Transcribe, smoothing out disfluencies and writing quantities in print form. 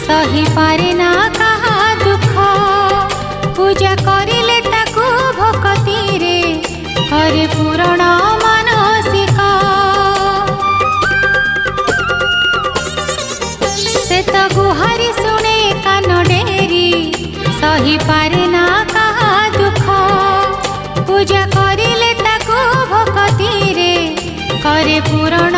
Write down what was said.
सही पारे ना कहा दुख पूजा करिले ताकू भक्ति रे करे पूरण मानसिक से तो गुहारी शुणे कान डेरी सही पारे ना कहा दुख पूजा करिले ताकू भक्ति रे करे पूरण